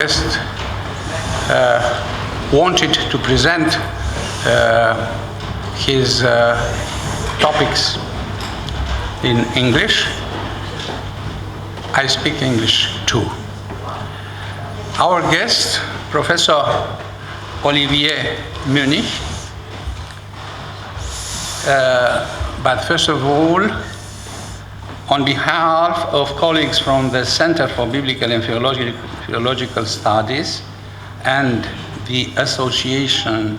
Just wanted to present his topics in English. I speak English too. Our guest, Professor Olivier Munnich, but first of all, on behalf of colleagues from the Center for Biblical and Philological Studies and the Association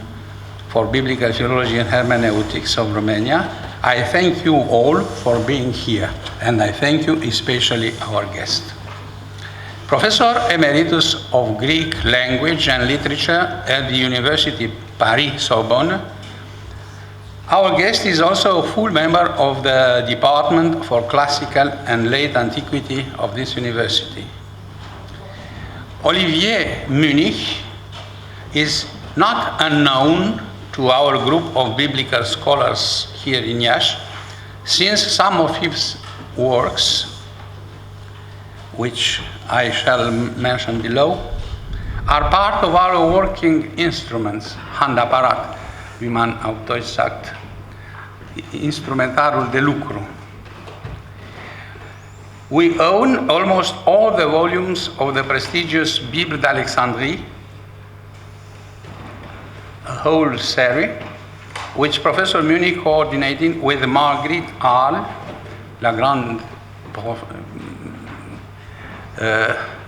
for Biblical Philology and Hermeneutics of Romania, I thank you all for being here, and I thank you especially our guest. Professor Emeritus of Greek Language and Literature at the University Paris Sorbonne, our guest is also a full member of the Department for Classical and Late Antiquity of this university. Olivier Munnich is not unknown to our group of biblical scholars here in Iași, since some of his works, which I shall mention below, are part of our working instruments, handaparat, wie man auf Deutsch sagt, instrumentarul de lucru. We own almost all the volumes of the prestigious Bible d'Alexandrie, a whole series, which Professor Munnich coordinated with Marguerite Hall, la grande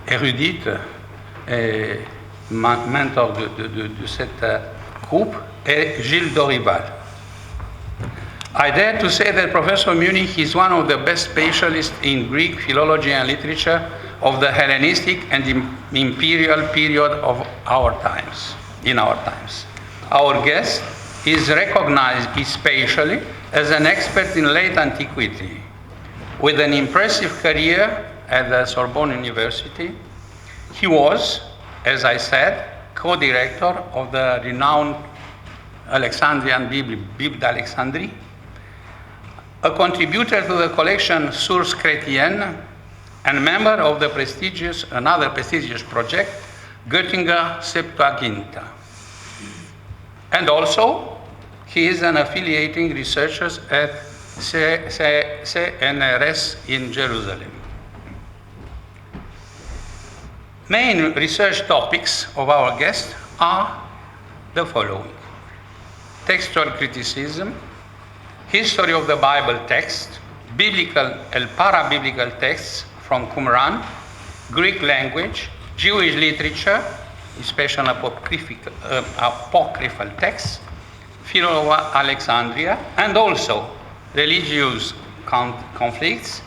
érudite et mentor de cette groupe, et Gilles Dorival. I dare to say that Professor Munnich is one of the best specialists in Greek philology and literature of the Hellenistic and imperial period of our times, in our times. Our guest is recognized especially as an expert in late antiquity. With an impressive career at the Sorbonne University, he was, as I said, co-director of the renowned Alexandrian Bible d'Alexandrie, a contributor to the collection Sources Chrétiennes, and member of the another prestigious project, Göttinger Septuagint. And also, he is an affiliating researcher at CNRS in Jerusalem. Main research topics of our guest are the following: textual criticism, history of the Bible text, biblical and para-biblical texts from Qumran, Greek language, Jewish literature, especially apocryphal texts, Philo of Alexandria, and also religious conflicts,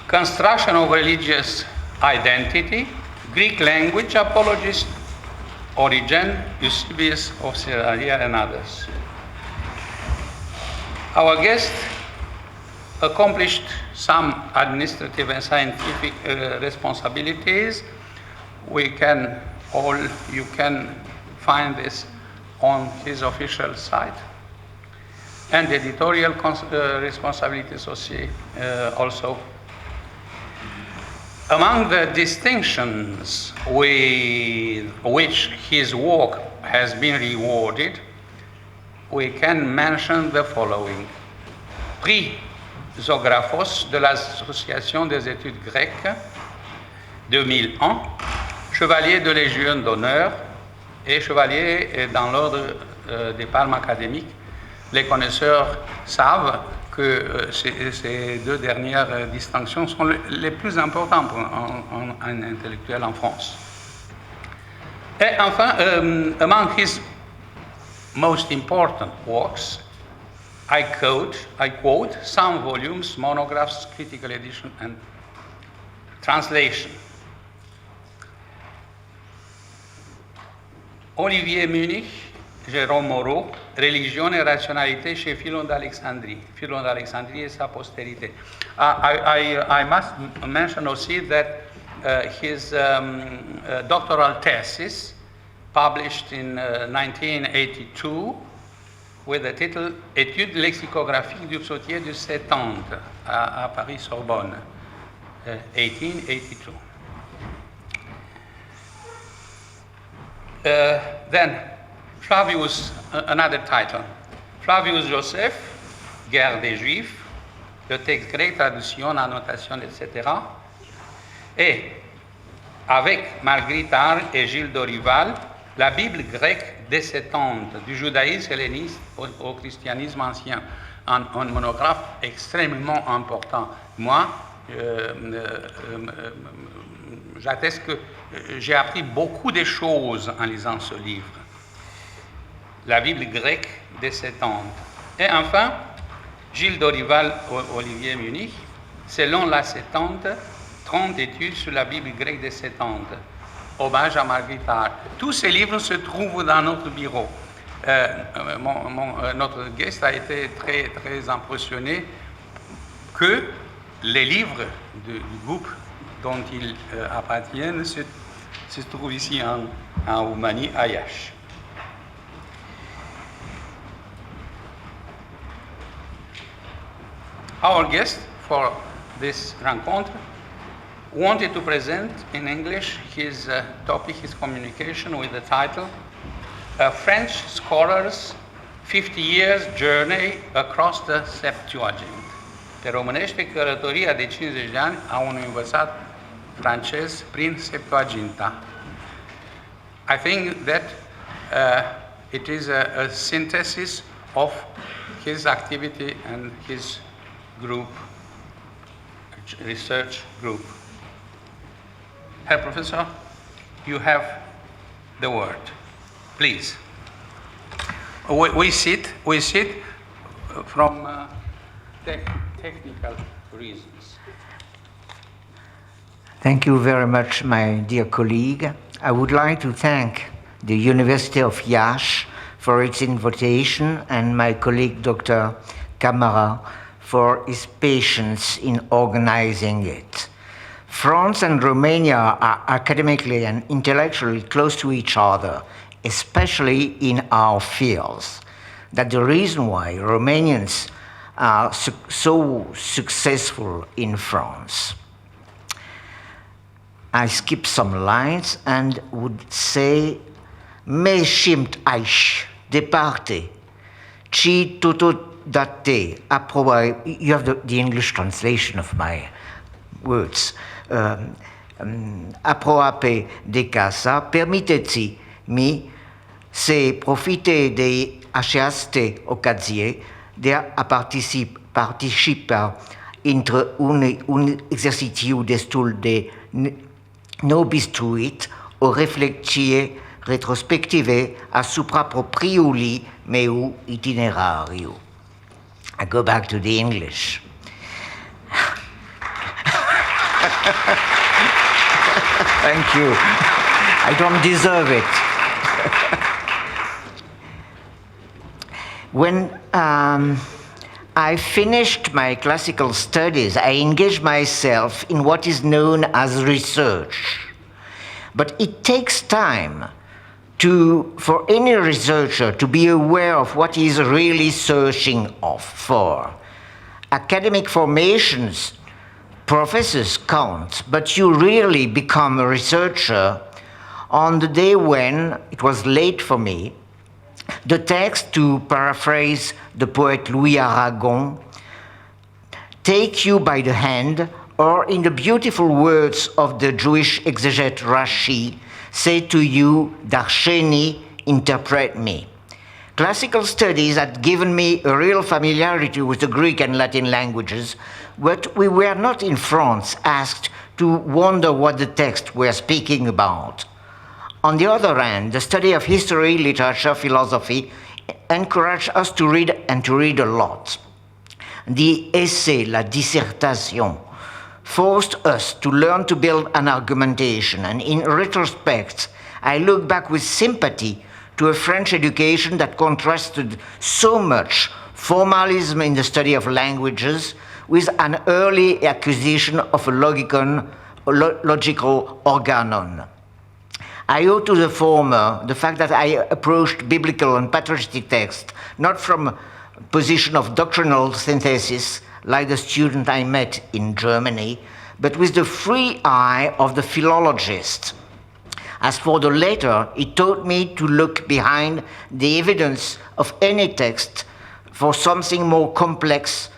construction of religious identity, Greek language apologists, Origen, Eusebius of Caesarea, and others. Our guest accomplished some administrative and scientific responsibilities. You can find this on his official site, and editorial responsibilities also. Among the distinctions with which his work has been rewarded, we can mention the following: Prix Zographos de l'Association des études grecques 2001, Chevalier de Légion d'honneur et Chevalier dans l'ordre des palmes académiques. Les connaisseurs savent que ces deux dernières distinctions sont les plus importantes pour un intellectuel en France. Et enfin, among his most important works, I quote some volumes, monographs, critical edition, and translation. Olivier Munnich, Jérôme Moreau, Religion et rationalité chez Philon d'Alexandrie. Philon d'Alexandrie et sa postérité. I must mention also that his doctoral thesis, published in 1982, with the title Études lexicographiques du psautier du 70 à Paris Sorbonne, 1882. Then Flavius, another title. Flavius Joseph, Guerre des Juifs, le texte grec, traduction, annotation, etc. Et avec Marguerite Arles et Gilles Dorival, la Bible grecque descendante du judaïsme helléniste au christianisme ancien. Un monographe extrêmement important. Moi, j'atteste que j'ai appris beaucoup de choses en lisant ce livre. La Bible grecque descendante. Et enfin, Gilles Dorival, Olivier Munnich, selon la Septante, 30 études sur la Bible grecque descendante. Hommage à Marguerite Arles. Tous ces livres se trouvent dans notre bureau. Notre guest a été très, très impressionné que les livres du groupe dont ils appartiennent se trouvent ici en Roumanie, à Iași. Our guest for this rencontre wanted to present in English his topic, his communication, with the title A French Scholar's 50 Years Journey Across the Septuagint. Pe românește, călătoria de 50 de ani a unui învățat francez prin Septuaginta. I think that it is a synthesis of his activity and his group, research group. Herr Professor, you have the word. Please. We sit from technical reasons. Thank you very much, my dear colleague. I would like to thank the University of Iași for its invitation and my colleague Dr. Camara for his patience in organizing it. France and Romania are academically and intellectually close to each other, especially in our fields. That's the reason why Romanians are so successful in France. I skip some lines and would say, me simt aici, departe, ci totodate, aproape. You have the English translation of my words. Aproape de casa, permiteți-mi să profite de această ocazie de a participa într un exercițiu destul de neobișnuit, o reflexie retrospectivă asupra propriului meu itinerariu. I go back to the English. Thank you. I don't deserve it. When I finished my classical studies, I engaged myself in what is known as research. But it takes time for any researcher to be aware of what he is really searching for. Academic formations, professors count, but you really become a researcher on the day when, it was late for me, the text, to paraphrase the poet Louis Aragon, take you by the hand, or in the beautiful words of the Jewish exegete Rashi, say to you, Darsheni, interpret me. Classical studies had given me a real familiarity with the Greek and Latin languages, but we were not in France asked to wonder what the texts were speaking about. On the other hand, the study of history, literature, philosophy encouraged us to read, and to read a lot. The essay, la dissertation, forced us to learn to build an argumentation, and in retrospect, I look back with sympathy to a French education that contrasted so much formalism in the study of languages with an early acquisition of a logical organon. I owe to the former the fact that I approached biblical and patristic texts not from a position of doctrinal synthesis like the student I met in Germany, but with the free eye of the philologist. As for the latter, it taught me to look behind the evidence of any text for something more complex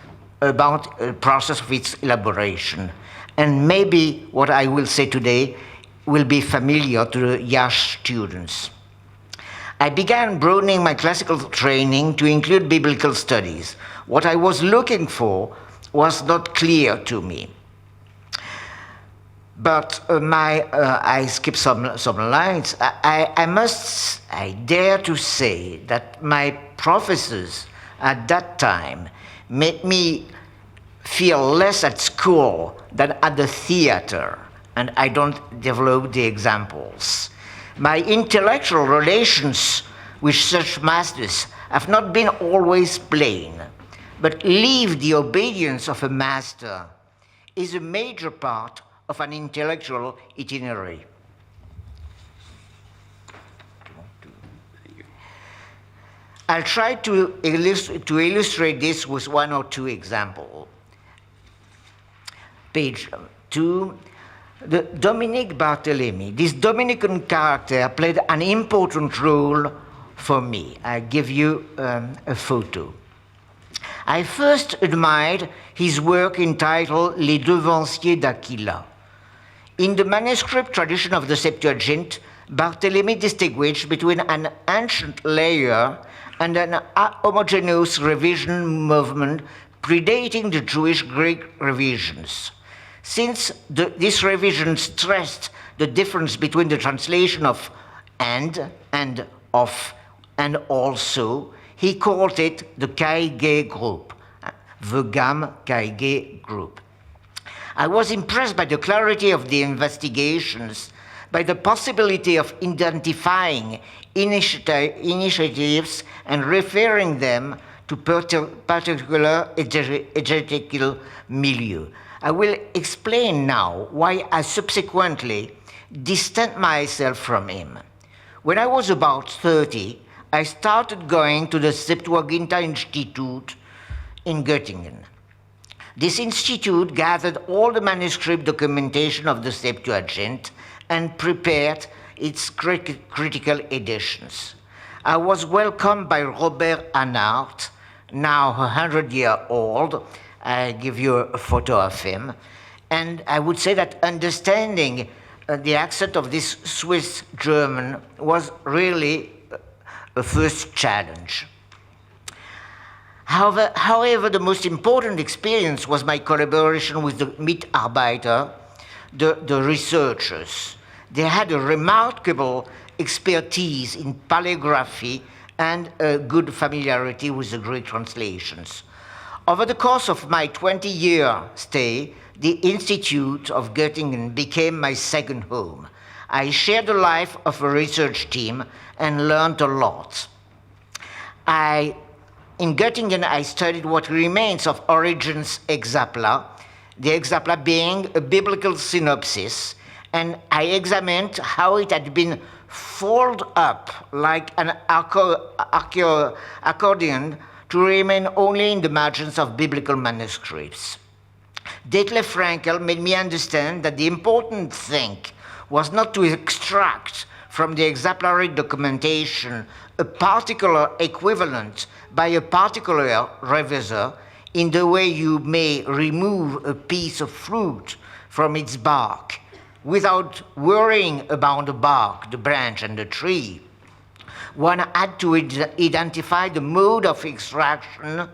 about the process of its elaboration. And maybe what I will say today will be familiar to the Iași students. I began broadening my classical training to include biblical studies. What I was looking for was not clear to me. But I skip some lines. I dare to say that my professors at that time made me feel less at school than at the theater, and I don't develop the examples. My intellectual relations with such masters have not been always plain, but live the obedience of a master is a major part of an intellectual itinerary. I'll try to illustrate this with one or two examples. Page 2, the Dominique Barthélemy. This Dominican character played an important role for me. I give you a photo. I first admired his work entitled Les Devanciers d'Aquila. In the manuscript tradition of the Septuagint, Barthélemy distinguished between an ancient layer and an homogeneous revision movement predating the Jewish Greek revisions. Since this revision stressed the difference between the translation of and of and also, he called it the Kaige group, the Gam Kaige group. I was impressed by the clarity of the investigations, by the possibility of identifying initiatives and referring them to particular exegetical milieu. I will explain now why I subsequently distanced myself from him. When I was about 30, I started going to the Septuaginta Institute in Göttingen. This institute gathered all the manuscript documentation of the Septuagint and prepared its critical editions. I was welcomed by Robert Anhart, now 100-year-old. I give you a photo of him. And I would say that understanding the accent of this Swiss German was really a first challenge. However, the most important experience was my collaboration with the Mitarbeiter, the researchers. They had a remarkable expertise in paleography and a good familiarity with the Greek translations. Over the course of my 20-year stay, the Institute of Göttingen became my second home. I shared the life of a research team and learned a lot. In Göttingen, I studied what remains of Origen's Hexapla, the Hexapla being a biblical synopsis, and I examined how it had been folded up like an accordion to remain only in the margins of biblical manuscripts. Detlef Frankel made me understand that the important thing was not to extract from the exemplary documentation a particular equivalent by a particular revisor in the way you may remove a piece of fruit from its bark without worrying about the bark, the branch, and the tree. One had to identify the mode of extraction,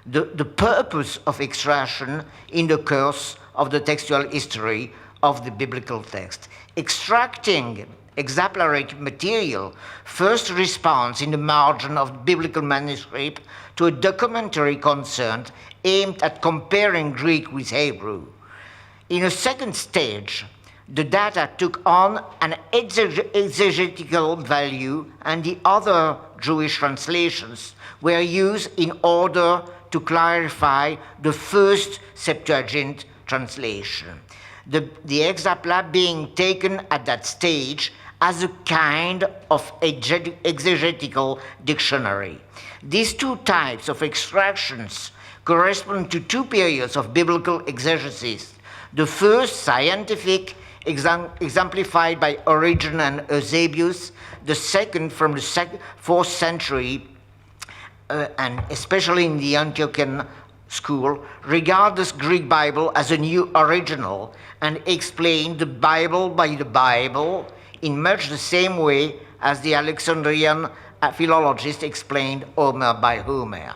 the purpose of extraction in the course of the textual history of the biblical text. Extracting exemplary material first responds in the margin of biblical manuscript to a documentary concern aimed at comparing Greek with Hebrew. In a second stage, the data took on an exegetical value, and the other Jewish translations were used in order to clarify the first Septuagint translation. The Hexapla being taken at that stage as a kind of exegetical dictionary. These two types of extractions correspond to two periods of biblical exegesis. The first, scientific, exemplified by Origen and Eusebius, the second from the 4th century, and especially in the Antiochian school, regard this Greek Bible as a new original and explain the Bible by the Bible in much the same way as the Alexandrian philologists explained Homer by Homer.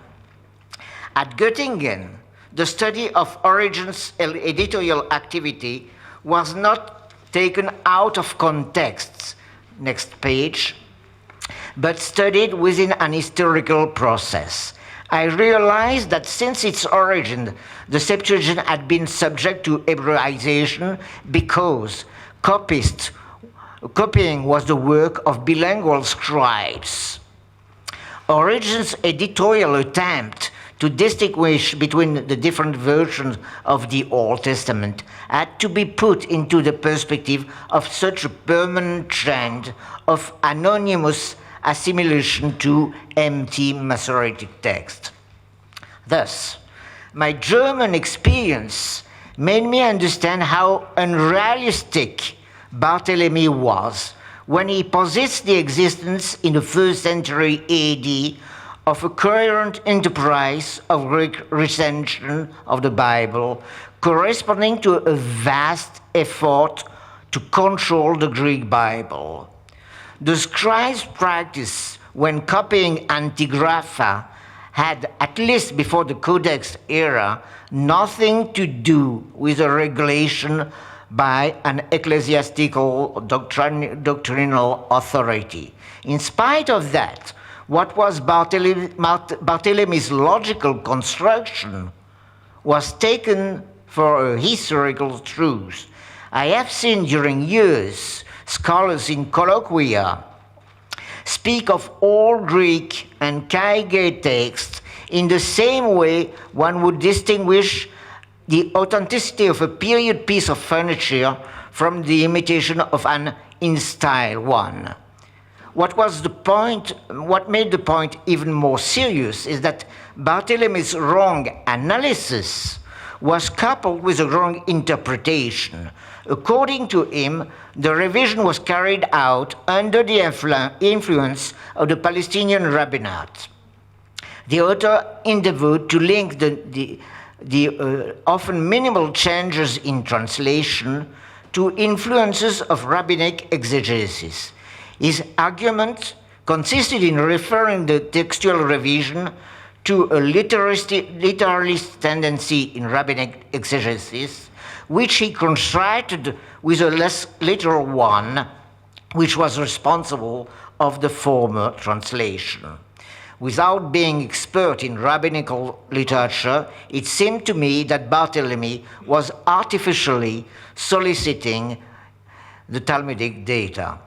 At Göttingen, the study of Origen's editorial activity was not taken out of context, next page, but studied within an historical process. I realized that since its origin, the Septuagint had been subject to Hebraization because copying was the work of bilingual scribes. Origen's editorial attempt to distinguish between the different versions of the Old Testament had to be put into the perspective of such a permanent trend of anonymous assimilation to empty Masoretic text. Thus, my German experience made me understand how unrealistic Barthélemy was when he posits the existence in the 1st century AD of a coherent enterprise of recension of the Bible corresponding to a vast effort to control the Greek Bible. The scribes' practice when copying Antigrapha had, at least before the Codex era, nothing to do with a regulation by an ecclesiastical doctrinal authority. In spite of that, what was Barthélemy's logical construction was taken for a historical truth. I have seen during years scholars in colloquia speak of all Greek and Kyrie texts in the same way one would distinguish the authenticity of a period piece of furniture from the imitation of an in-style one. What made the point even more serious is that Barthélemy's wrong analysis was coupled with a wrong interpretation. According to him, the revision was carried out under the influence of the Palestinian rabbinate. The author endeavored to link the often minimal changes in translation to influences of rabbinic exegesis. His argument consisted in referring the textual revision to a literalist tendency in rabbinic exegesis, which he contrasted with a less literal one, which was responsible of the former translation. Without being expert in rabbinical literature, it seemed to me that Barthélemy was artificially soliciting the Talmudic data.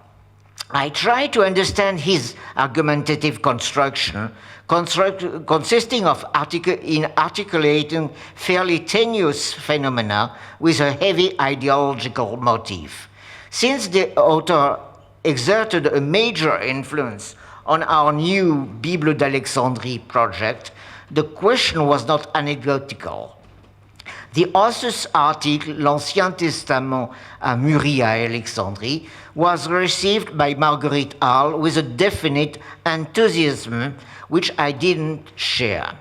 I tried to understand his argumentative construction, consisting of articulating fairly tenuous phenomena with a heavy ideological motif. Since the author exerted a major influence on our new Bible d'Alexandrie project, the question was not anecdotal. The author's article, L'Ancien Testament à Muri à Alexandrie, was received by Marguerite Hall with a definite enthusiasm which I didn't share.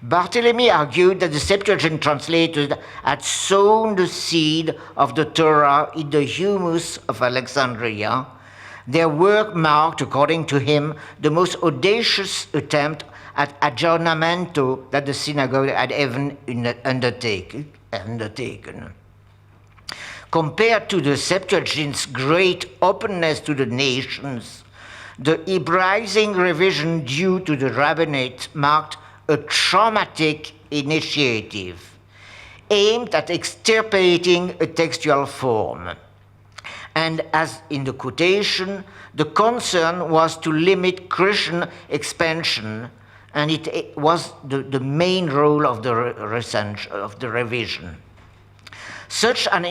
Barthélemy argued that the Septuagint translators had sown the seed of the Torah in the humus of Alexandria. Their work marked, according to him, the most audacious attempt at aggiornamento that the synagogue had ever undertaken. Compared to the Septuagint's great openness to the nations, the Hebraizing revision due to the rabbinate marked a traumatic initiative aimed at extirpating a textual form. And as in the quotation, the concern was to limit Christian expansion, and it was the main role of the revision. Such an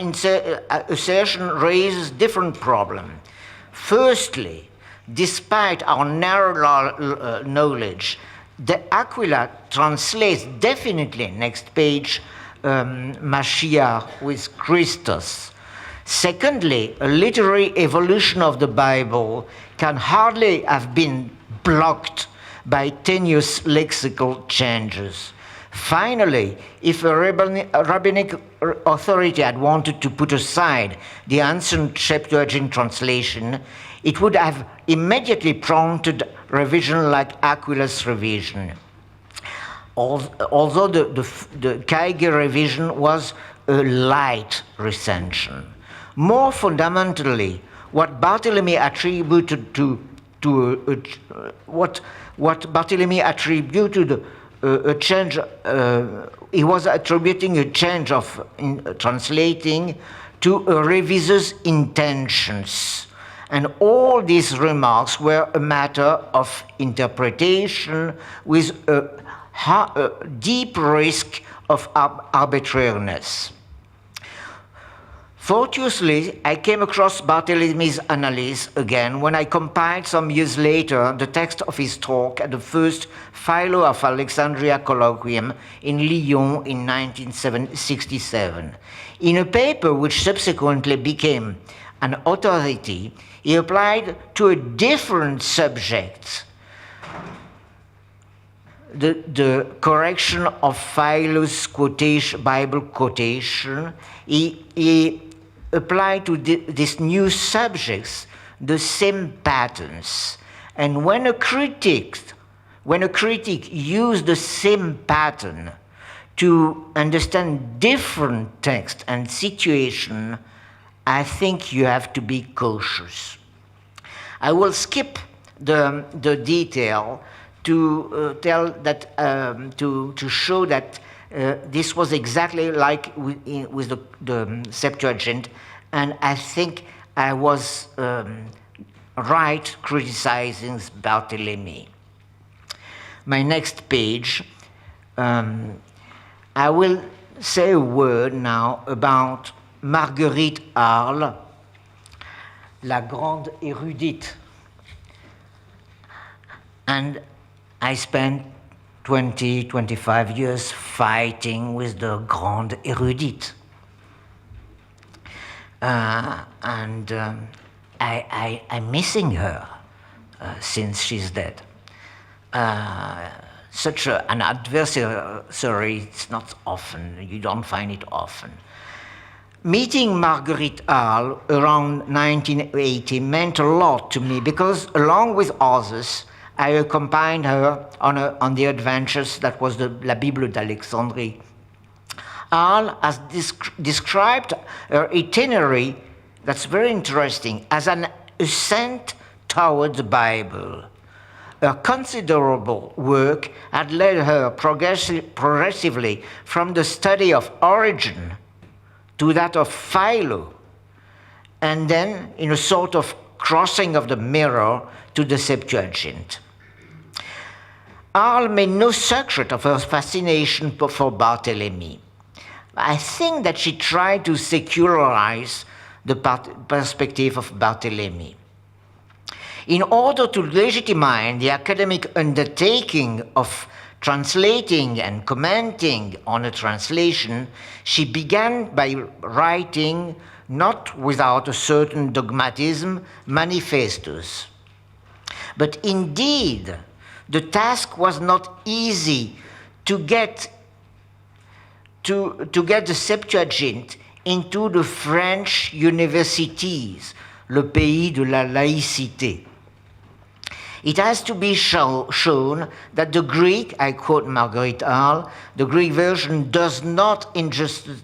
assertion raises different problems. Firstly, despite our narrow knowledge, the Aquila translates definitely, next page, Mashiach with Christus. Secondly, a literary evolution of the Bible can hardly have been blocked by tenuous lexical changes. Finally, if a rabbinic authority had wanted to put aside the ancient Septuagint translation, it would have immediately prompted revision like Aquila's revision. Although the Kyge revision was a light recension. More fundamentally, what Barthélemy attributed a change, he was attributing a change of translating to a revisor's intentions. And all these remarks were a matter of interpretation with a deep risk of arbitrariness. Fortuitously, I came across Barthélemy's analysis again when I compiled some years later the text of his talk at the first Philo of Alexandria colloquium in Lyon in 1967. In a paper which subsequently became an authority, he applied to a different subject the correction of Philo's Bible quotation. He applied to these new subjects the same patterns. And when a critic used the same pattern to understand different text and situation, I think you have to be cautious. I will skip the detail to tell that to show that this was exactly like with the Septuagint, and I think I was right criticizing Barthélemy. My next page, I will say a word now about Marguerite Arles, la grande érudite. And I spent 25 years fighting with the grande érudite. I'm missing her since she's dead. Such an adversary, it's not often, you don't find it often. Meeting Marguerite Arles around 1980 meant a lot to me because, along with others, I accompanied her on the adventures that was La Bible d'Alexandrie. Arles has described her itinerary, that's very interesting, as an ascent toward the Bible. Her considerable work had led her progressively from the study of Origen to that of Philo, and then in a sort of crossing of the mirror to the Septuagint. Arles made no secret of her fascination for Barthélemy. I think that she tried to secularize the perspective of Barthélemy. In order to legitimize the academic undertaking of translating and commenting on a translation, she began by writing, not without a certain dogmatism, manifestos. But indeed, the task was not easy to get the Septuagint into the French universities, le pays de la laïcité. It has to be shown that the Greek, I quote Marguerite Arles, the Greek version does not injustice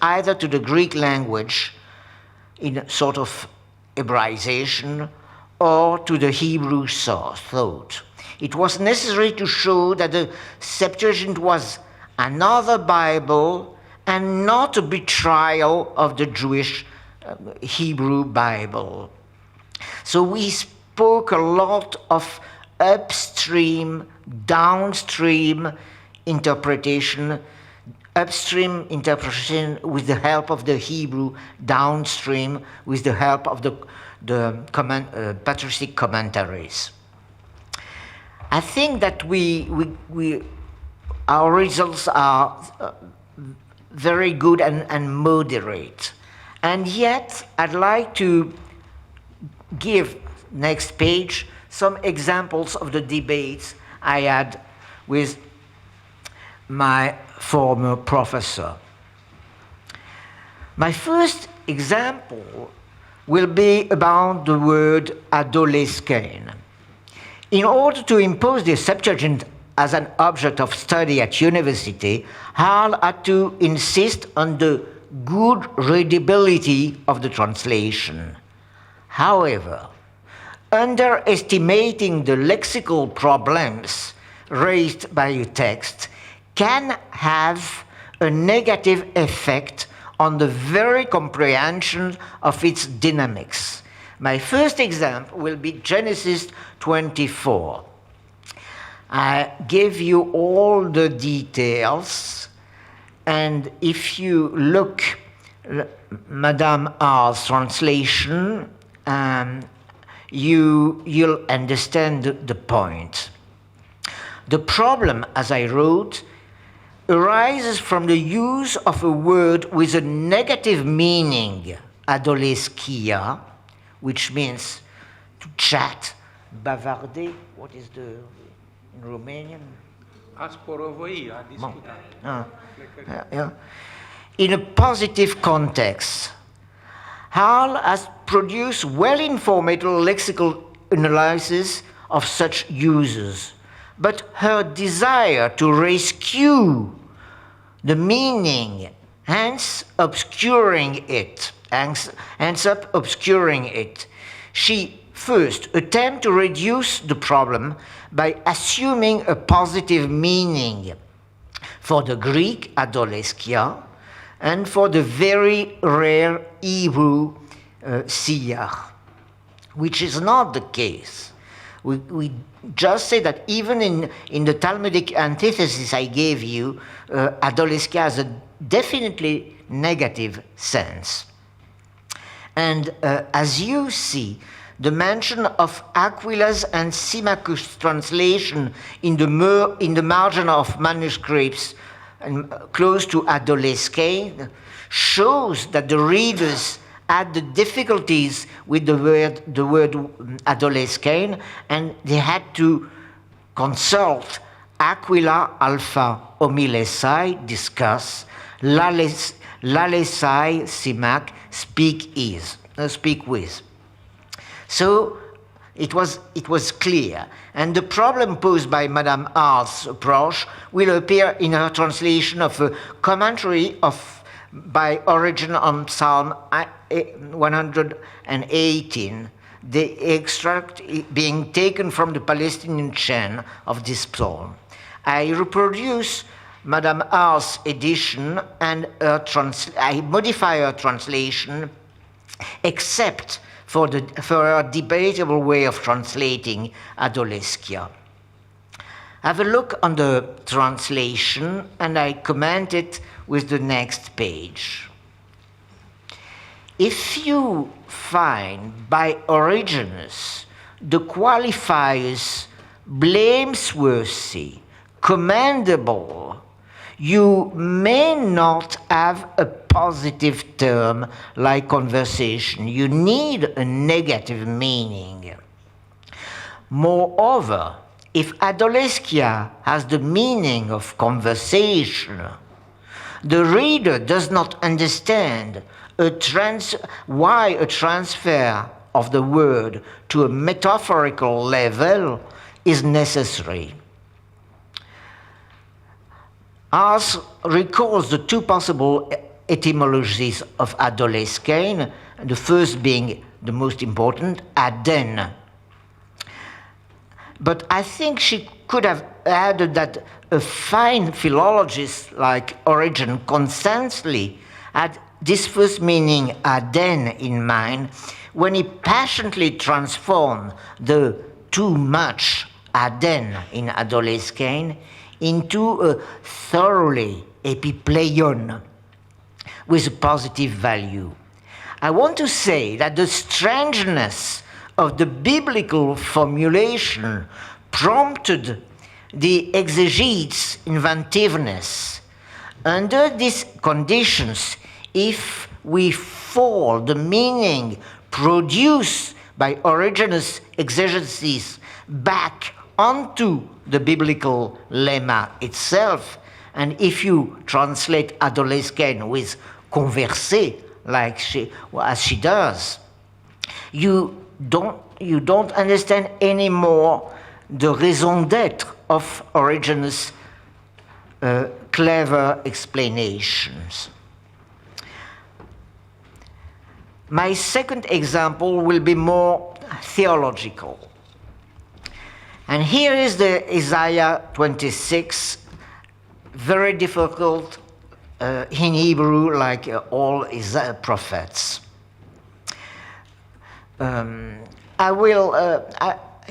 either to the Greek language in sort of Hebraization or to the Hebrew thought. It was necessary to show that the Septuagint was another Bible and not a betrayal of the Jewish Hebrew Bible. So we spoke a lot of upstream, downstream interpretation, upstream interpretation with the help of the Hebrew, downstream with the help of the patristic commentaries. I think that our results are very good and moderate. And yet, I'd like to give, next page, some examples of the debates I had with my former professor. My first example will be about the word adolescein. In order to impose the Septuagint as an object of study at university, Hall had to insist on the good readability of the translation. However, underestimating the lexical problems raised by a text can have a negative effect on the very comprehension of its dynamics. My first example will be Genesis 24. I gave you all the details, and if you look Madame R's translation, you'll understand the point. The problem, as I wrote, arises from the use of a word with a negative meaning, adoleskia, which means to chat, bavarder. What is the in Romanian? In a positive context. Hall has produced well-informed lexical analysis of such uses, but her desire to rescue the meaning ends up obscuring it. She first attempts to reduce the problem by assuming a positive meaning for the Greek adoleskia and for the very rare Hebrew siyach, which is not the case. We just say that even in the Talmudic antithesis I gave you, adoleskia has a definitely negative sense. And as you see, the mention of Aquila's and Symmachus' translation in the margin of manuscripts close to adolescein shows that the readers had the difficulties with the word adolescein, and they had to consult Aquila Alpha Omilesai, discuss, Lalesai Symmach, speak with. So it was clear, and the problem posed by Madame R's approach will appear in her translation of a commentary by Origen on Psalm 118, the extract being taken from the Palestinian chain of this psalm. I reproduce Madame R's edition and I modify her translation, except for a debatable way of translating adoleskia. Have a look on the translation, and I comment it with the next page. If you find by Origenes the qualifiers blameworthy, commendable, you may not have a positive term like conversation. You need a negative meaning. Moreover, if adoleskia has the meaning of conversation, the reader does not understand why a transfer of the word to a metaphorical level is necessary. Ars recalls the two possible etymologies of adolescein, the first being the most important, aden. But I think she could have added that a fine philologist like Origen constantly had this first meaning, aden, in mind when he passionately transformed the too much, aden, in adolescein into a thoroughly epipleion with a positive value. I want to say that the strangeness of the biblical formulation prompted the exegetes' inventiveness. Under these conditions, if we fall the meaning produced by originous exegesis back onto the biblical lemma itself. And if you translate adolescent with converser, as she does, you don't understand anymore the raison d'être of Origen's clever explanations. My second example will be more theological. And here is the Isaiah 26, very difficult in Hebrew, like all prophets. I will,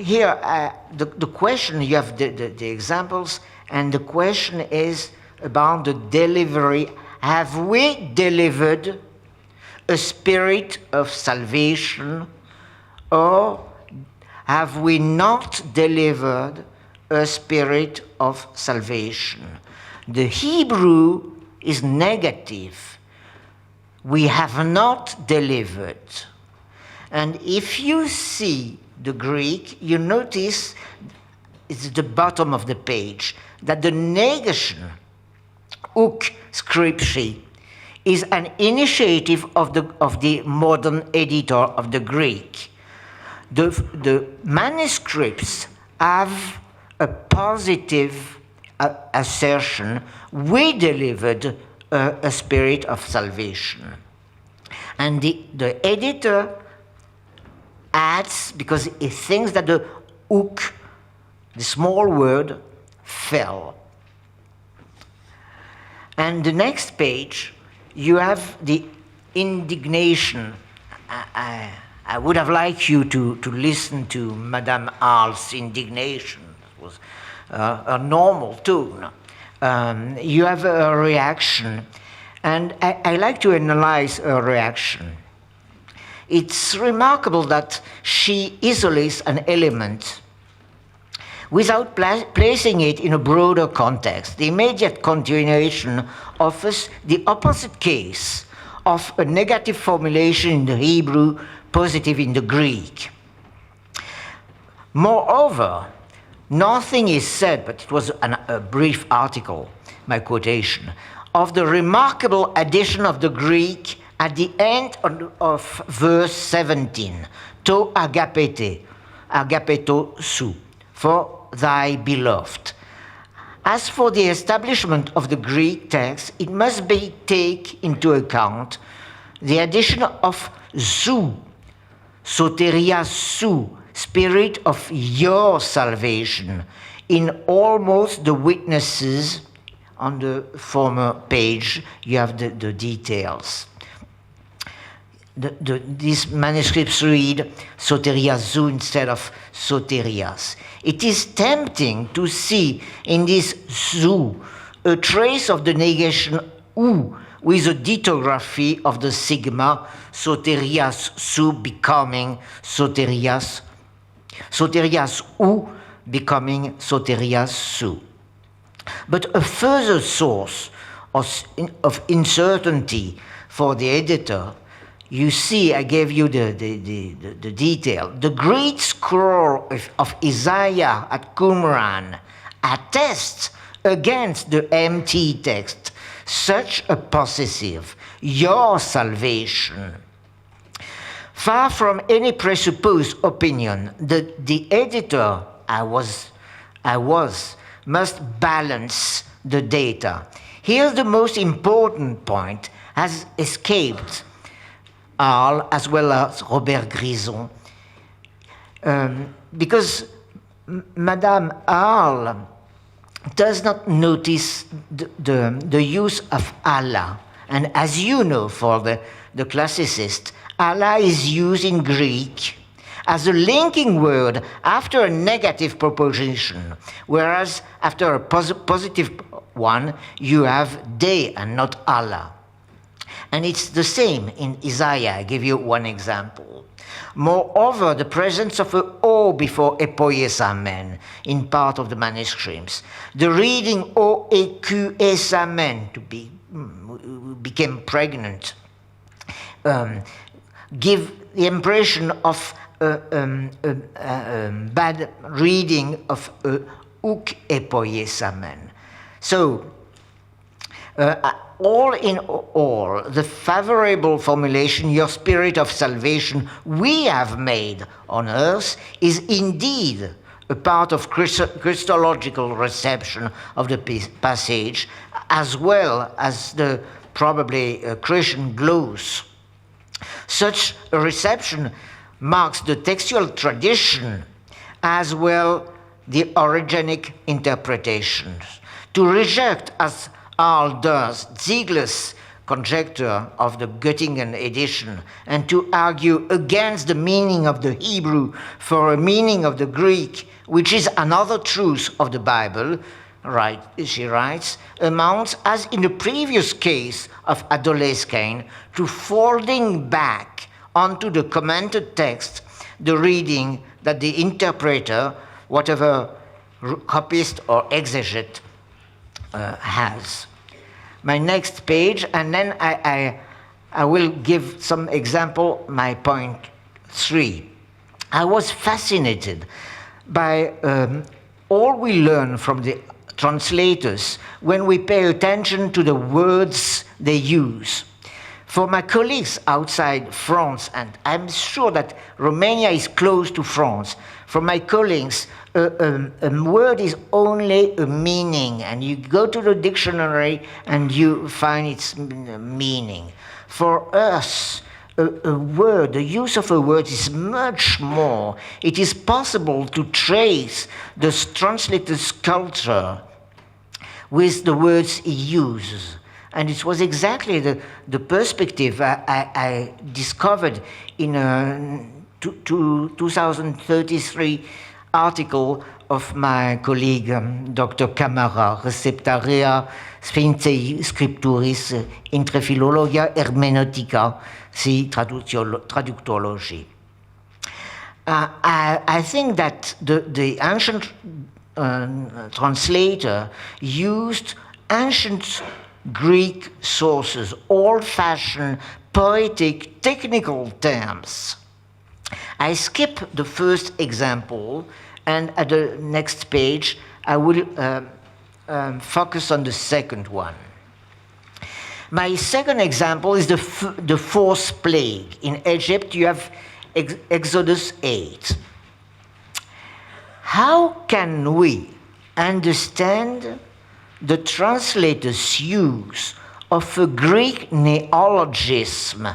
the question, you have the examples, and the question is about the delivery. Have we delivered a spirit of salvation, or have we not delivered a spirit of salvation? The Hebrew is negative. We have not delivered. And if you see the Greek, you notice it's at the bottom of the page that the negation, uk scripture, is an initiative of the modern editor of the Greek. The manuscripts have a positive assertion: we delivered a spirit of salvation. And the editor adds, because he thinks that the uk, the small word, fell. And the next page, you have the indignation. I would have liked you to listen to Madame Arl's indignation. It was a normal tone. You have a reaction, and I like to analyze her reaction. It's remarkable that she isolates an element without placing it in a broader context. The immediate continuation offers the opposite case of a negative formulation in the Hebrew, positive in the Greek. Moreover, nothing is said, but it was a brief article, my quotation, of the remarkable addition of the Greek at the end of verse 17, to agapete, agapeto su, for thy beloved. As for the establishment of the Greek text, it must be taken into account the addition of zou, soteria su, spirit of your salvation, in almost the witnesses. On the former page, you have the details. These manuscripts read soteria zou instead of soterias. It is tempting to see in this zou a trace of the negation ou, with a ditography of the sigma, soterias su becoming soterias ou becoming soterias su. But a further source of uncertainty for the editor, you see, I gave you the detail. The great scroll of Isaiah at Qumran attests against the empty text such a possessive, your salvation. Far from any presupposed opinion, the editor must balance the data. Here's the most important point, has escaped Arles as well as Robert Grison, because Madame Arles does not notice the use of Allah. And as you know, for the classicist, Allah is used in Greek as a linking word after a negative proposition, whereas after a positive one, you have de and not Allah. And it's the same in Isaiah. I give you one example. Moreover, the presence of a O before epoiesamen in part of the manuscripts, the reading O equ esamen to be became pregnant, give the impression of bad reading of uk epoiesamen. So, all in all, the favorable formulation, your spirit of salvation we have made on earth, is indeed a part of Christological reception of the passage, as well as the probably Christian gloss. Such a reception marks the textual tradition as well the orogenic interpretations. To reject, as Arl does, Ziegler's conjecture of the Göttingen edition, and to argue against the meaning of the Hebrew for a meaning of the Greek, which is another truth of the Bible, right, she writes, amounts, as in the previous case of Adolescane, to folding back onto the commented text the reading that the interpreter, whatever copyist or exegete, has. My next page, and then I will give some example, my point 3. I was fascinated by all we learn from the translators when we pay attention to the words they use. For my colleagues outside France, and I'm sure that Romania is close to France, for my colleagues, a word is only a meaning, and you go to the dictionary and you find its meaning. For us, a word, the use of a word is much more. It is possible to trace the translator's culture with the words he uses. And it was exactly the perspective I discovered in a 2033 article of my colleague Dr. Camara, Receptarea Sphinxei Scripturis intre Filologia Hermeneutica si Traductology. I think that the ancient translator used ancient Greek sources, old-fashioned, poetic, technical terms. I skip the first example, and at the next page, I will focus on the second one. My second example is the fourth plague. In Egypt, you have Exodus 8. How can we understand the translator's use of a Greek neologism,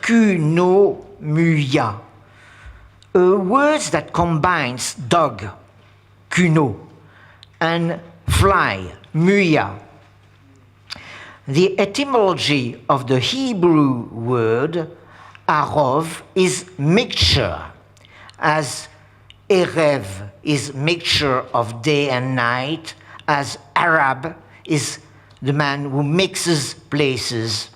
kynomia, a word that combines dog, kyno, and fly, muia? The etymology of the Hebrew word arov is mixture, as erev is mixture of day and night, as Arab is the man who mixes places.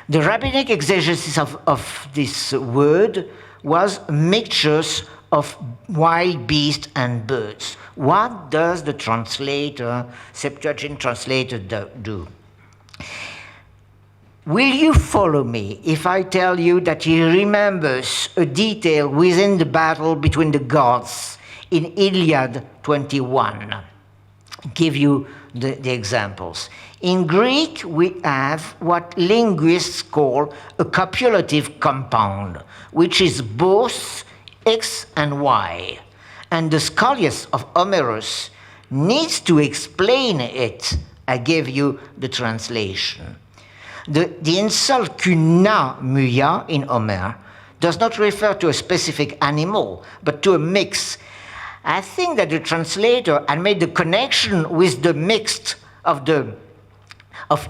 The rabbinic exegesis of this word was mixtures of wild beasts and birds. What does the translator, Septuagint translator, do? Will you follow me if I tell you that he remembers a detail within the battle between the gods in Iliad 21? Give you the examples. In Greek, we have what linguists call a copulative compound, which is both X and Y. And the scholiast of Homerus needs to explain it. I gave you the translation. The insult kyna muia in Homer does not refer to a specific animal, but to a mix. I think that the translator had made the connection with the mixed of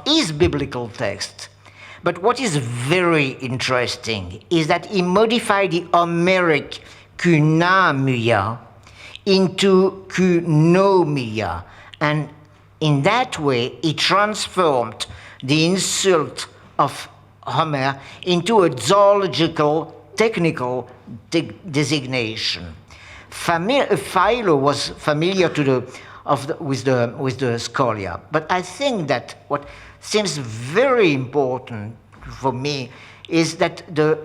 his biblical text. But what is very interesting is that he modified the Homeric kynamia into kynomia, and in that way he transformed the insult of Homer into a zoological, technical designation. Philo was familiar with the scholia, but I think that what seems very important for me is that the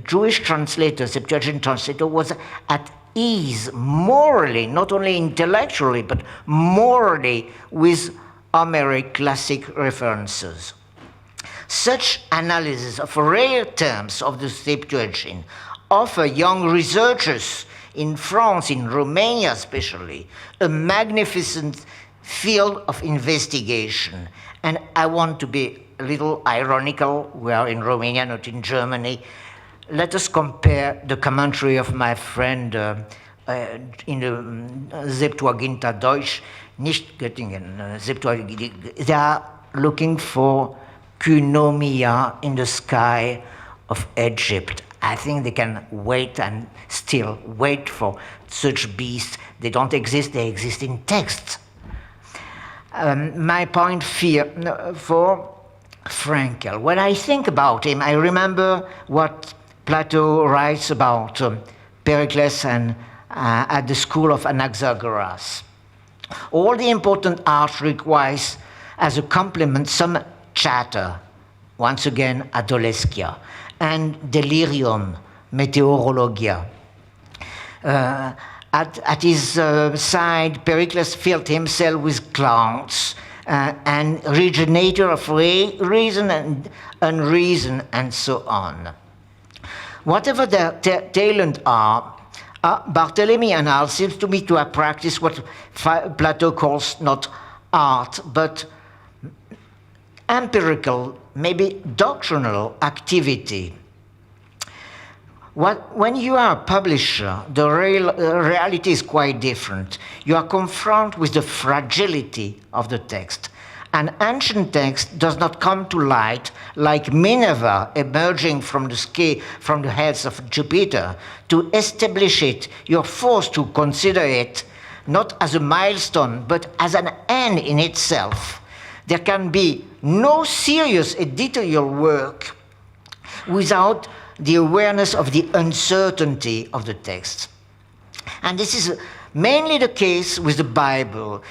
Jewish translator, Septuagint translator, was at ease morally, not only intellectually, but morally, with Homeric classic references. Such analysis of rare terms of the Septuagint offer young researchers in France, in Romania especially, a magnificent field of investigation. And I want to be a little ironical. We are in Romania, not in Germany. Let us compare the commentary of my friend in the Septuaginta Deutsch, nicht Göttingen, Septuagint. They are looking for Kynomia in the sky of Egypt. I think they can wait and still wait for such beasts. They don't exist, they exist in texts. My point for Frankel, when I think about him, I remember what Plato writes about Pericles and at the school of Anaxagoras. All the important art requires as a complement some chatter, once again adolescia, and delirium, meteorologia. At his side, Pericles filled himself with clouds, and originator of reason and unreason, and so on. Whatever their talent are, Barthélemy and Al seems to me to have practiced what Plato calls not art, but empirical, maybe doctrinal activity. When you are a publisher, the reality is quite different. You are confronted with the fragility of the text. An ancient text does not come to light like Minerva emerging from the heads of Jupiter. To establish it, you're forced to consider it not as a milestone, but as an end in itself. There can be no serious editorial work without the awareness of the uncertainty of the text. And this is mainly the case with the Bible.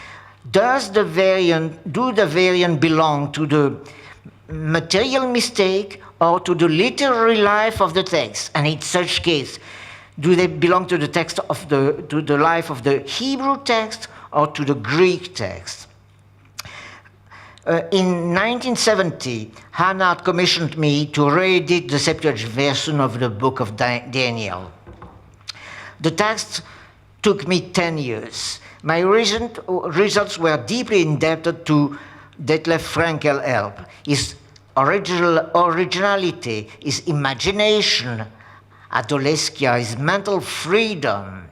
Do the variant belong to the material mistake or to the literary life of the text? And in such case, do they belong to the text of to the life of the Hebrew text or to the Greek text? In 1970, Hannard commissioned me to re-edit the Septuagint version of the book of Daniel. The text took me 10 years. My recent results were deeply indebted to Detlef Frankel help. His originality, his imagination, adolescia, his mental freedom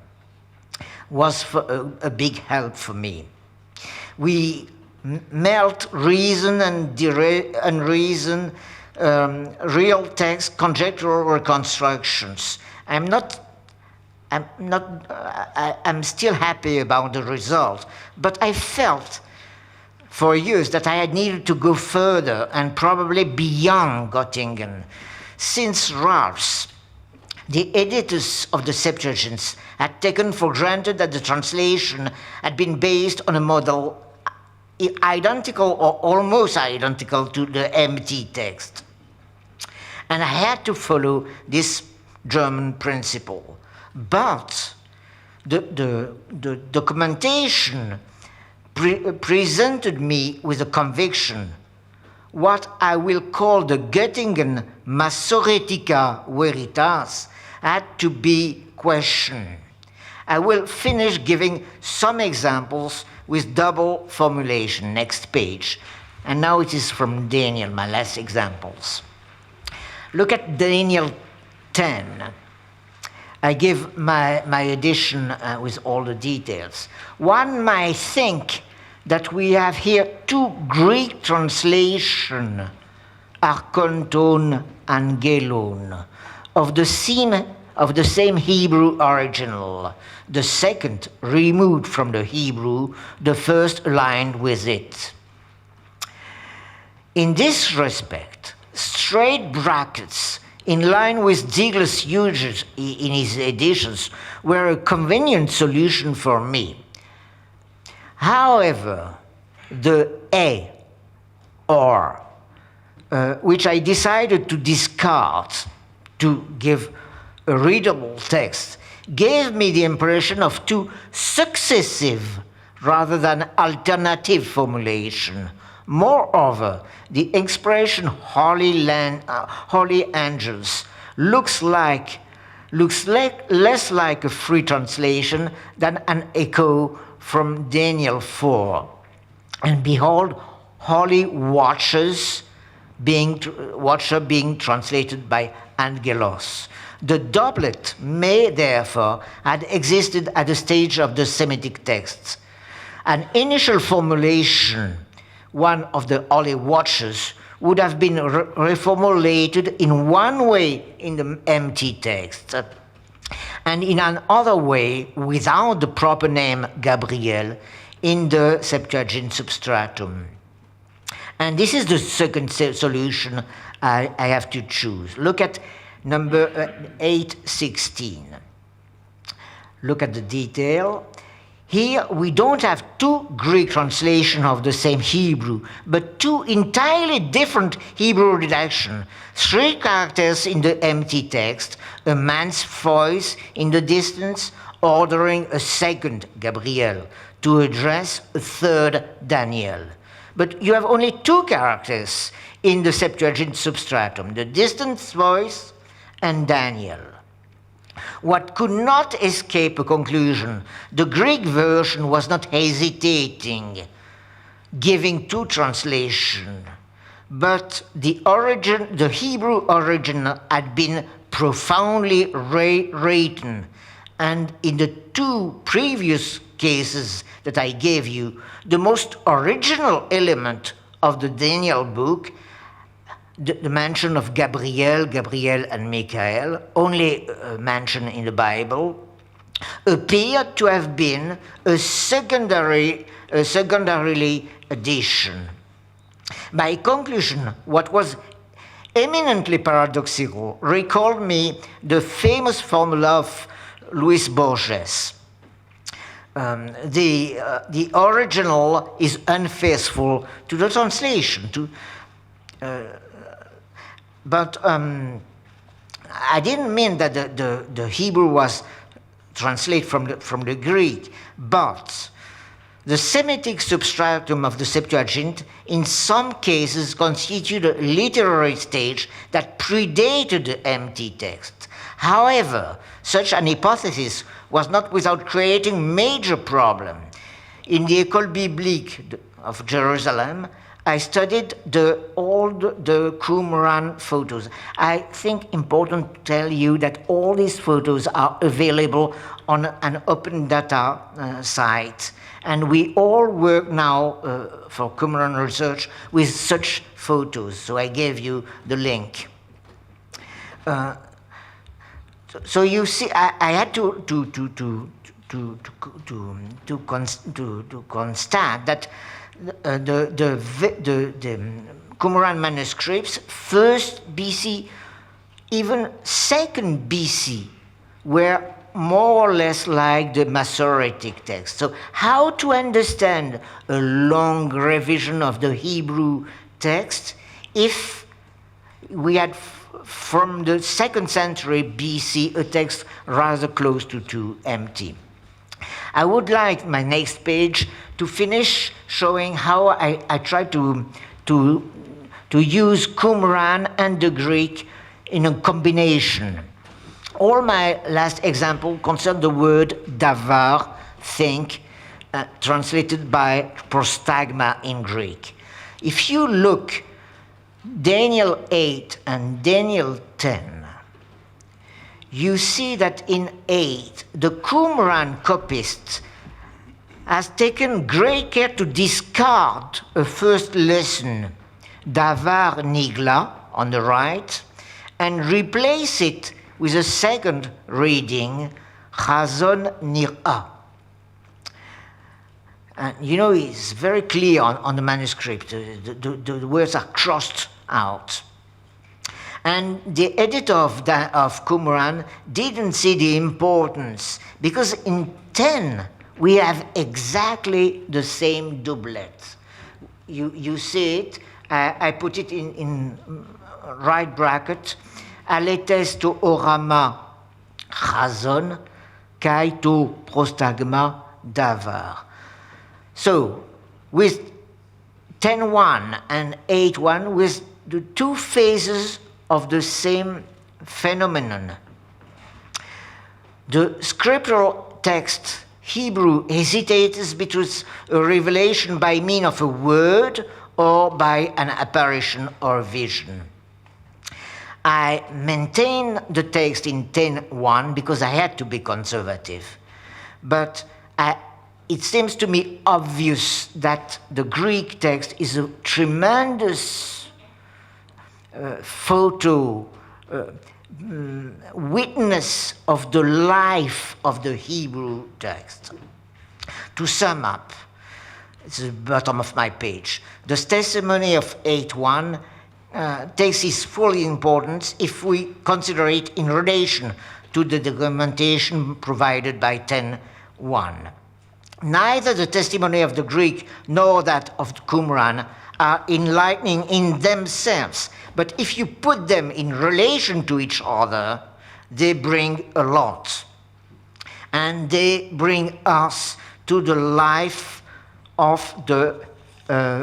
was a big help for me. We melt reason and unreason, real text, conjectural reconstructions. I'm still happy about the result, but I felt for years that I had needed to go further and probably beyond Göttingen. Since Ralphs, the editors of the Septuagints had taken for granted that the translation had been based on a model identical or almost identical to the empty text. And I had to follow this German principle. But the documentation presented me with a conviction, what I will call the Göttingen Massoretica Veritas had to be questioned. I will finish giving some examples with double formulation, next page. And now it is from Daniel, my last examples. Look at Daniel 10. I give my edition with all the details. One might think that we have here two Greek translations, archonton and gelon, of the same Hebrew original. The second removed from the Hebrew, the first aligned with it. In this respect, straight brackets in line with Ziegler's uses in his editions were a convenient solution for me. However, the A or which I decided to discard to give a readable text, gave me the impression of two successive rather than alternative formulation. Moreover, the expression holy angels looks less like a free translation than an echo from Daniel 4. And behold, holy watcher being translated by angelos. The doublet may therefore have existed at the stage of the Semitic texts. An initial formulation, one of the holy watchers, would have been reformulated in one way in the empty text, and in another way, without the proper name Gabriel, in the Septuagint substratum. And this is the second solution I have to choose. Look at number 816. Look at the detail. Here we don't have two Greek translations of the same Hebrew, but two entirely different Hebrew redactions. 3 characters in the empty text, a man's voice in the distance, ordering a second Gabriel to address a third Daniel. But you have only 2 characters in the Septuagint substratum, the distant voice and Daniel. What could not escape a conclusion, the Greek version was not hesitating, giving 2 translations, but the Hebrew origin had been profoundly rewritten, and in the 2 previous cases that I gave you, the most original element of the Daniel book, the mention of Gabriel and Michael, only mentioned in the Bible, appeared to have been a secondarily addition. My conclusion, what was eminently paradoxical, recalled me the famous formula of Luis Borges. The original is unfaithful to the translation. But I didn't mean that the Hebrew was translated from the Greek, but the Semitic substratum of the Septuagint in some cases constitute a literary stage that predated the empty text. However, such an hypothesis was not without creating major problems. In the École Biblique of Jerusalem, I studied the Qumran photos. I think important to tell you that all these photos are available on an open data site. And we all work now for Qumran research with such photos. So I gave you the link. So you see, I had to constate that the Qumran manuscripts, 1st BC, even 2nd BC, were more or less like the Masoretic text. So how to understand a long revision of the Hebrew text if we had from the 2nd century BC a text rather close to empty? I would like my next page to finish showing how I try to use Qumran and the Greek in a combination. All my last example concern the word davar, think, translated by prostagma in Greek. If you look Daniel 8 and Daniel 10, you see that in 8, the Qumran copist has taken great care to discard a first lesson, davar nigla, on the right, and replace it with a second reading, chazon nir'a. And you know, it's very clear on the manuscript. The words are crossed out. And the editor of Qumran didn't see the importance, because in 10 we have exactly the same doublet. You see it, I put it in right bracket, aletes to orama chazon, kai to prostagma davar. So, with 10.1 and 8.1, with the two phases of the same phenomenon. The scriptural text, Hebrew, hesitates between a revelation by means of a word or by an apparition or vision. I maintain the text in 10.1 because I had to be conservative. But it seems to me obvious that the Greek text is a tremendous witness of the life of the Hebrew text. To sum up, it's the bottom of my page. The testimony of 8.1 takes its full importance if we consider it in relation to the documentation provided by 10.1. Neither the testimony of the Greek nor that of the Qumran are enlightening in themselves, but if you put them in relation to each other, they bring a lot. And they bring us to the life of the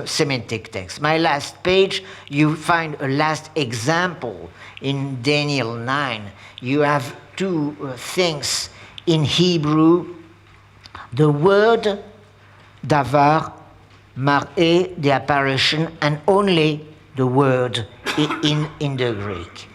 Semitic text. My last page, you find a last example in Daniel 9. You have two things in Hebrew. The word davar, mar'e, the apparition, and only the word in the Greek.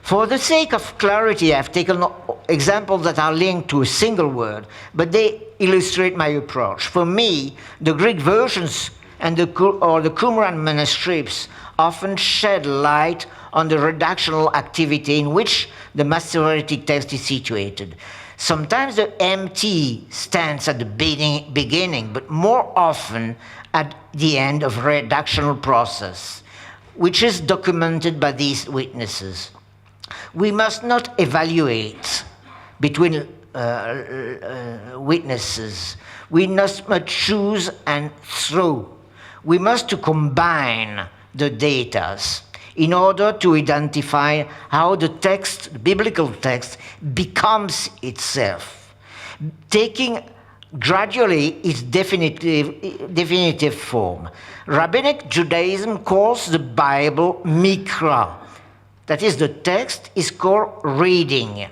For the sake of clarity, I've taken examples that are linked to a single word, but they illustrate my approach. For me, the Greek versions and the Qumran manuscripts often shed light on the redactional activity in which the Masoretic text is situated. Sometimes the MT stands at the beginning, but more often at the end of a redactional process, which is documented by these witnesses. We must not evaluate between witnesses. We must choose and throw. We must combine the data in order to identify how the text, the biblical text, becomes itself, taking gradually its definitive form. Rabbinic Judaism calls the Bible mikra. That is, the text is called reading.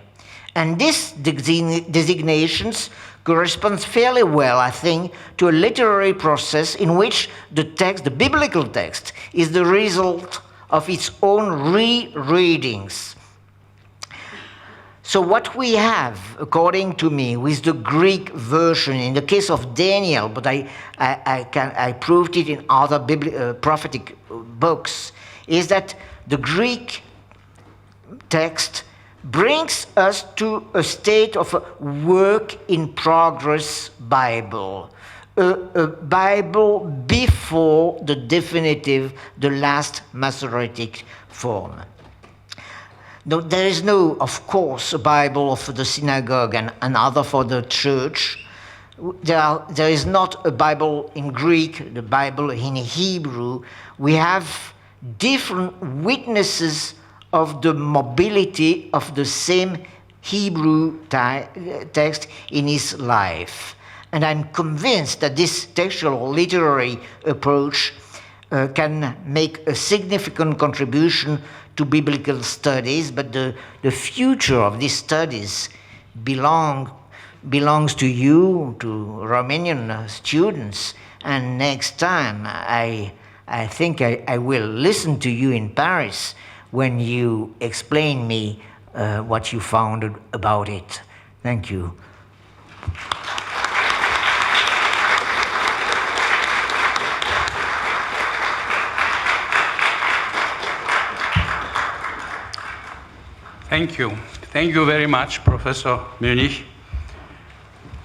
And this designations corresponds fairly well, I think, to a literary process in which the text, the biblical text, is the result of its own rereadings. So what we have, according to me, with the Greek version, in the case of Daniel, but I proved it in other prophetic books, is that the Greek text brings us to a state of a work-in-progress Bible, a Bible before the definitive, the last Masoretic form. No, there is no, of course, a Bible for the synagogue and another for the church. There is not a Bible in Greek, the Bible in Hebrew. We have different witnesses of the mobility of the same Hebrew text in his life. And I'm convinced that this textual literary approach can make a significant contribution to biblical studies, but the future of these studies belongs to you, to Romanian students, and next time I think I will listen to you in Paris when you explain me what you found about it. Thank you. Thank you. Thank you very much, Professor Munnich.